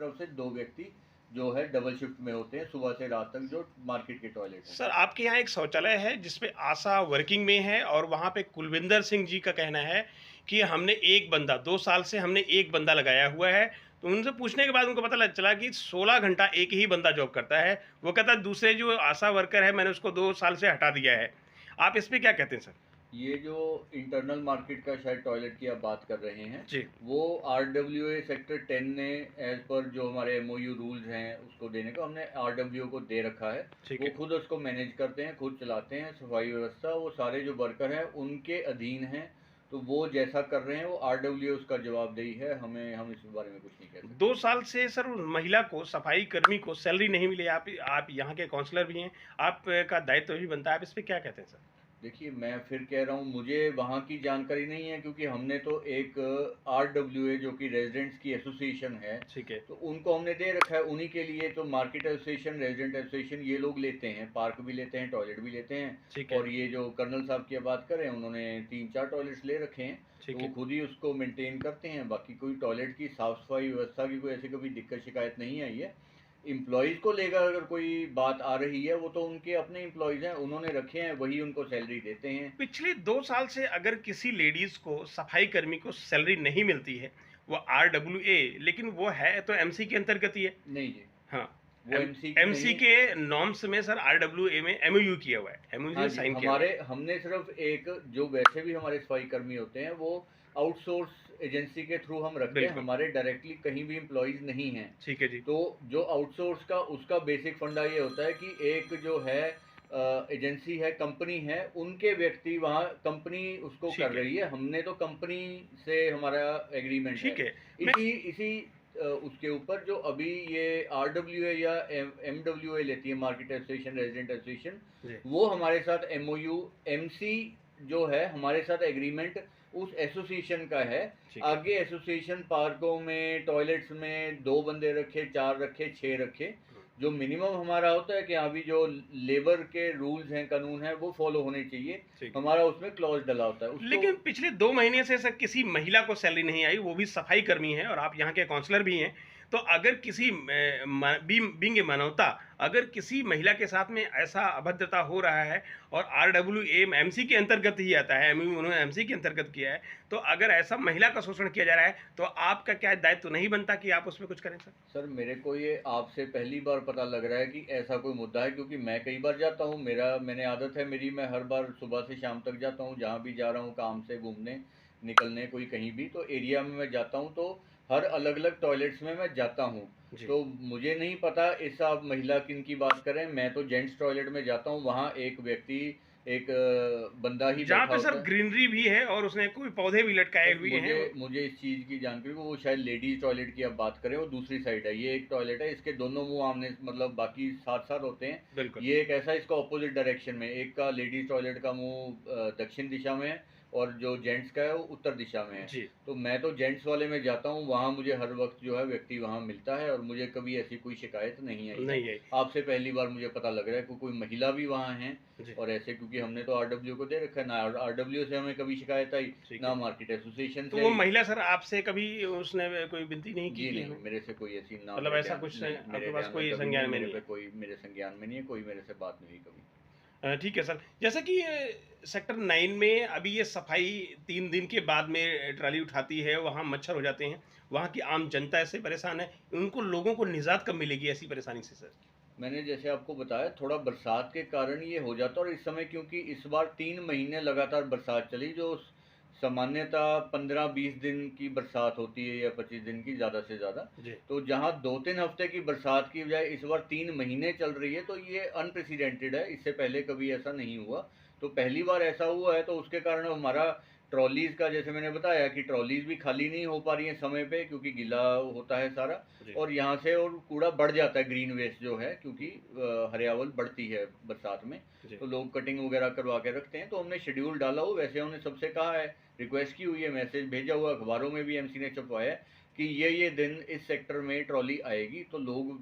तरफ से 2 व्यक्ति जो है डबल शिफ्ट में होते हैं सुबह से रात तक, जो मार्केट के टॉयलेट हैं। सर आपके यहाँ एक शौचालय है जिसपे आशा वर्किंग में है और वहाँ पे कुलविंदर सिंह जी का कहना है कि हमने एक बंदा 2 साल से हमने एक बंदा लगाया हुआ है। तो उनसे पूछने के बाद उनको पता चला कि 16 घंटा एक ही बंदा जॉब करता है। वो कहता है दूसरे जो आशा वर्कर है मैंने उसको 2 साल से हटा दिया है। आप इस पे क्या कहते हैं सर? ये जो इंटरनल मार्केट का शायद टॉयलेट की आप बात कर रहे हैं, जी, वो RWA सेक्टर 10 ने एज पर जो हमारे MOU रूल्स हैं उसको देने को हमने RWO को दे रखा है। ठीक वो है। खुद उसको मैनेज करते हैं, खुद चलाते हैं सफाई व्यवस्था। वो सारे जो वर्कर हैं उनके अधीन हैं, तो वो जैसा कर रहे हैं वो RWA उसका जवाबदेही है। हम इस बारे में कुछ नहीं कह सकते। 2 साल से सर उस महिला को, सफाई कर्मी को सैलरी नहीं मिली। आप यहाँ के काउंसलर भी हैं, आपका दायित्व भी बनता है। आप इस पे क्या कहते हैं सर? देखिए, मैं फिर कह रहा हूँ, मुझे वहाँ की जानकारी नहीं है, क्योंकि हमने तो एक RWA जो कि रेजिडेंट्स की एसोसिएशन है, ठीक है, तो उनको हमने दे रखा है। उन्हीं के लिए तो मार्केट एसोसिएशन, रेजिडेंट एसोसिएशन ये लोग लेते हैं, पार्क भी लेते हैं, टॉयलेट भी लेते हैं। ठीक है, और ये जो कर्नल साहब की बात करें, उन्होंने 3-4 टॉयलेट्स ले रखे हैं, तो ठीक वो है। खुद ही उसको मेंटेन करते हैं। बाकी कोई टॉयलेट की साफ़ सफाई व्यवस्था की कोई ऐसी कभी दिक्कत शिकायत नहीं आई है। एम्प्लॉयज़ को लेकर अगर कोई बात आ रही है, वो तो उनके अपने एम्प्लॉयज़ हैं, उन्होंने रखे हैं, वही उनको सैलरी देते हैं। पिछले 2 साल से अगर किसी लेडीज को, सफाई कर्मी को सैलरी नहीं मिलती है, वो RWA, लेकिन वो है तो MC के अंतर्गत ही है। नहीं जी, हाँ, वो एमसी की MC नहीं। के नॉर्म्स में सर RWA में MOU किया हुआ है, हाँ MOU जी, साइन किया हुआ हमारे है। हमने सिर्फ एक, जो वैसे भी हमारे सफाई कर्मी होते हैं वो आउटसोर्स एजेंसी के थ्रू हम रखते हैं, बिल्कुल, हमारे डायरेक्टली कहीं भी एम्प्लॉयज़ नहीं हैं। ठीक है जी। तो जो आउटसोर्स का उसका बेसिक फंडा ये होता है कि एक जो है एजेंसी है, कंपनी है, उनके व्यक्ति वहाँ कंपनी उसको कर ठीक है, रही है। हमने तो कंपनी से हमारा एग्रीमेंट है। ठीक है। मैं इसी इसी उसके ऊपर जो अभी ये RWA या MWA लेती है, मार्केट एसोसिएशन, रेजिडेंट एसोसिएशन, जी, वो हमारे साथ MOU, MC जो है हमारे साथ एग्रीमेंट उस एसोसिएशन का है। ठीक है। आगे एसोसिएशन पार्कों में, टॉयलेट्स में 2 बंदे रखे, 4 रखे, 6 रखे। हुँ, जो मिनिमम हमारा होता है कि अभी जो लेबर के रूल्स हैं, कानून हैं, वो फॉलो होने चाहिए, ठीक है। हमारा उसमें क्लॉज डला होता है उसको। लेकिन पिछले 2 महीने से सर किसी महिला को सैलरी नहीं आई, वो भी सफाई कर्मी हैं और आप यहाँ के काउंसलर भी हैं। तो अगर किसी बीइंग ए मानवता, अगर किसी महिला के साथ में ऐसा अभद्रता हो रहा है और RWA MC के अंतर्गत ही आता है, MOU उन्होंने MC के अंतर्गत किया है, तो अगर ऐसा महिला का शोषण किया जा रहा है, तो आपका क्या दायित्व नहीं बनता कि आप उसमें कुछ करें सर? सर, मेरे को ये आपसे पहली बार पता लग रहा है कि ऐसा कोई मुद्दा है, क्योंकि मैं कई बार जाता हूँ, मैंने आदत है मेरी, मैं हर बार सुबह से शाम तक जाता हूँ, जहाँ भी जा रहा हूँ काम से घूमने निकलने, कोई कहीं भी तो एरिया में मैं जाता हूँ, तो हर अलग अलग टॉयलेट्स में मैं जाता हूँ। जी। तो मुझे नहीं पता इस आप महिला किन की बात करें। मैं तो जेंट्स टॉयलेट में जाता हूँ, वहाँ एक व्यक्ति, एक बंदा ही जहाँ बैठा पे सर होता है। ग्रीनरी भी है और उसने कोई पौधे भी लटकाए सर, हुए हैं। मुझे मुझे इस चीज़ की जानकारी, वो शायद लेडीज टॉयलेट की आप बात करें, वो दूसरी साइड है, ये एक टॉयलेट है, इसके दोनों मुंह आमने, मतलब बाकी साथ साथ होते हैं। बिल्कुल। ये एक ऐसा, इसका ऑपोजिट डायरेक्शन में, एक का लेडीज टॉयलेट का मुंह दक्षिण दिशा में है, और जो जेंट्स का है वो उत्तर दिशा में है। जी, तो मैं तो जेंट्स वाले में जाता हूँ, वहाँ मुझे हर वक्त जो है व्यक्ति वहाँ मिलता है, और मुझे कभी ऐसी कोई शिकायत नहीं आई है। नहीं है। आपसे पहली बार मुझे पता लग रहा है कि कोई महिला भी वहाँ है। जी, और ऐसे, क्योंकि हमने तो RWA को दे रखा है ना, RWA से हमें कभी शिकायत आई, ठीक ना है। मार्केट एसोसिएशन तो से वो आई। महिला सर आपसे कभी उसने कोई विनती नहीं की जी कि नहीं, हमें, मेरे से कोई ऐसी, ना मतलब मेरे ऐसा ध्यान, कुछ नहीं आपके मेरे पास ध्यान में कोई कभी नहीं, संज्ञान में मेरे नहीं पे है? कोई, मेरे संज्ञान में नहीं है, कोई मेरे से बात नहीं हुई कभी। ठीक है सर। जैसे कि सेक्टर 9 में अभी ये सफाई 3 दिन के बाद में ट्राली उठाती है, वहाँ मच्छर हो जाते हैं, वहाँ की आम जनता इससे परेशान है, उनको, लोगों को निजात कब मिलेगी ऐसी परेशानी से सर? मैंने जैसे आपको बताया, थोड़ा बरसात के कारण ये हो जाता है, और इस समय क्योंकि इस बार 3 महीने लगातार बरसात चली, जो सामान्यतः 15-20 दिन की बरसात होती है, या 25 दिन की ज़्यादा से ज़्यादा, जी, तो जहाँ 2-3 हफ्ते की बरसात की बजाय इस बार 3 महीने चल रही है, तो ये अनप्रेसिडेंटेड है, इससे पहले कभी ऐसा नहीं हुआ। तो पहली बार ऐसा हुआ है, तो उसके कारण हमारा ट्रॉलीज़ का, जैसे मैंने बताया कि ट्रॉलीज़ भी खाली नहीं हो पा रही हैं समय पे, क्योंकि गीला होता है सारा। जी, और यहाँ से और कूड़ा बढ़ जाता है, ग्रीन वेस्ट जो है, क्योंकि हरियावल बढ़ती है बरसात में, जी। तो लोग कटिंग वगैरह करवा के रखते हैं। तो हमने शेड्यूल डाला हो, वैसे हमने सबसे कहा है, रिक्वेस्ट की हुई है, मैसेज भेजा हुआ, अखबारों में भी MC ने छपवाया है कि ये दिन इस सेक्टर में ट्रॉली आएगी। तो लोग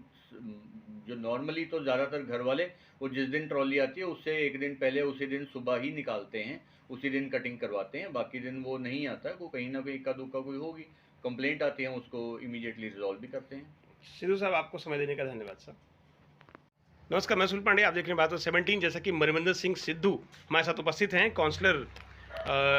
जो नॉर्मली तो ज़्यादातर घर वाले, वो जिस दिन ट्रॉली आती है उससे एक दिन पहले, उसी दिन सुबह ही निकालते हैं, उसी दिन कटिंग करवाते हैं। बाकी दिन वो नहीं आता है, वो कहीं ना कहीं इक्का दुक्का कोई होगी, कंप्लेंट आती है, उसको इमीडिएटली रिजॉल्व भी करते हैं। सिद्धू साहब, आपको समय देने का धन्यवाद सर। नमस्कार, मैं सुनील पांडे, आप देख रहे हैं बात 17। जैसा कि मरिमंदर सिंह सिद्धू हमारे साथ उपस्थित हैं, काउंसलर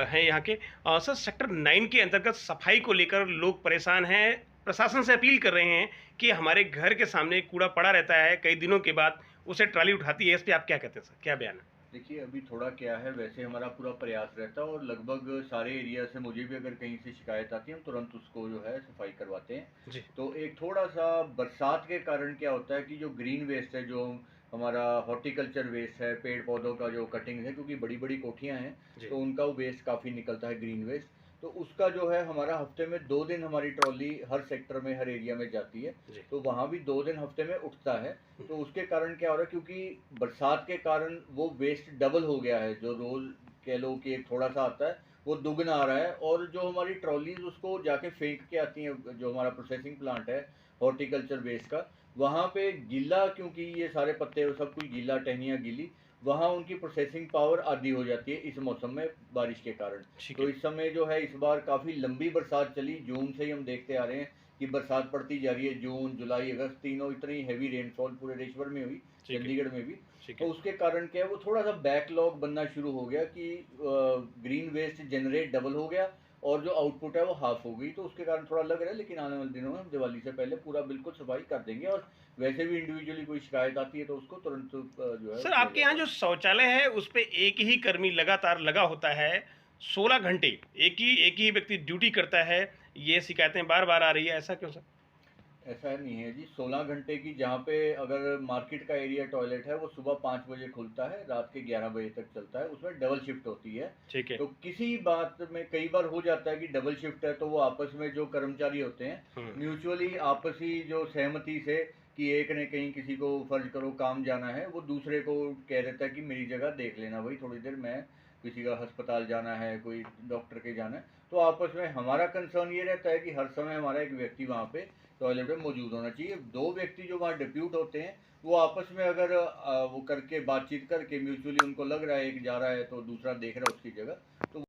हैं यहाँ के। सर, सेक्टर 9 के अंतर्गत सफाई को लेकर लोग परेशान हैं, प्रशासन से अपील कर रहे हैं कि हमारे घर के सामने कूड़ा पड़ा रहता है, कई दिनों के बाद उसे ट्राली उठाती है। इस पर आप क्या कहते हैं सर, क्या बयान है? देखिए, अभी थोड़ा क्या है, वैसे हमारा पूरा प्रयास रहता है और लगभग सारे एरिया से मुझे भी अगर कहीं से शिकायत आती है हम तुरंत उसको जो है सफाई करवाते हैं। जी। तो एक थोड़ा सा बरसात के कारण क्या होता है कि जो ग्रीन वेस्ट है, जो हमारा हॉर्टिकल्चर वेस्ट है, पेड़ पौधों का जो कटिंग है, क्योंकि बड़ी बड़ी कोठियाँ हैं जी। तो उनका वेस्ट काफ़ी निकलता है, ग्रीन वेस्ट। तो उसका जो है हमारा हफ्ते में 2 दिन हमारी ट्रॉली हर सेक्टर में, हर एरिया में जाती है। जी। तो वहाँ भी 2 दिन हफ्ते में उठता है। तो उसके कारण क्या हो रहा है, क्योंकि बरसात के कारण वो वेस्ट डबल हो गया है, जो रोज कह लो कि एक थोड़ा सा आता है वो दुगना आ रहा है। और जो हमारी ट्रॉलीज उसको जाके फेंक के आती हैं, जो हमारा प्रोसेसिंग प्लांट है हॉर्टिकल्चर वेस्ट का, वहाँ पे गीला, क्योंकि ये सारे पत्ते सब कुछ गीला, टहनियाँ गीली, वहाँ उनकी प्रोसेसिंग पावर आधी हो जाती है इस मौसम में बारिश के कारण। ठीक तो है। इस समय जो है इस बार काफ़ी लंबी बरसात चली, जून से ही हम देखते आ रहे हैं कि बरसात पड़ती जा रही है। जून, जुलाई, अगस्त तीनों इतनी हैवी रेनफॉल पूरे देश भर में हुई, ठीक है। चंडीगढ़ में भी। ठीक तो है। उसके कारण क्या है, वो थोड़ा सा बैकलॉग बनना शुरू हो गया कि ग्रीन वेस्ट जनरेट डबल हो गया और जो आउटपुट है वो हाफ हो गई। तो उसके कारण थोड़ा लग रहा है, लेकिन आने वाले दिनों में हम दिवाली से पहले पूरा बिल्कुल सफाई कर देंगे। और वैसे भी इंडिविजुअली कोई शिकायत आती है तो उसको तुरंत जो है सर, किया आपके यहाँ जाता जो है। शौचालय है उस पे एक ही कर्मी लगातार लगा होता है, 16 घंटे एक ही व्यक्ति ड्यूटी करता है, ये शिकायतें बार बार आ रही है, ऐसा क्यों सर? ऐसा नहीं है जी, 16 घंटे की, जहाँ पे अगर मार्केट का एरिया टॉयलेट है वो सुबह 5 बजे खुलता है, रात के 11 बजे तक चलता है, उसमें डबल शिफ्ट होती है। ठीक है। तो किसी बात में कई बार हो जाता है कि डबल शिफ्ट है तो वो आपस में जो कर्मचारी होते हैं हम्म। म्यूचुअली आपसी जो सहमति से कि एक ने कहीं किसी को फर्ज करो काम जाना है, वो दूसरे को कह देता है कि मेरी जगह देख लेना भाई थोड़ी देर, मैं किसी का अस्पताल जाना है, कोई डॉक्टर के जाना है। तो आपस में हमारा कंसर्न ये रहता है कि हर समय हमारा एक व्यक्ति वहाँ पे टॉयलेट में मौजूद होना चाहिए। 2 व्यक्ति जो वहाँ डिप्यूट होते हैं वो आपस में अगर वो करके बातचीत करके म्यूचुअली उनको लग रहा है एक जा रहा है तो दूसरा देख रहा है उसकी जगह, तो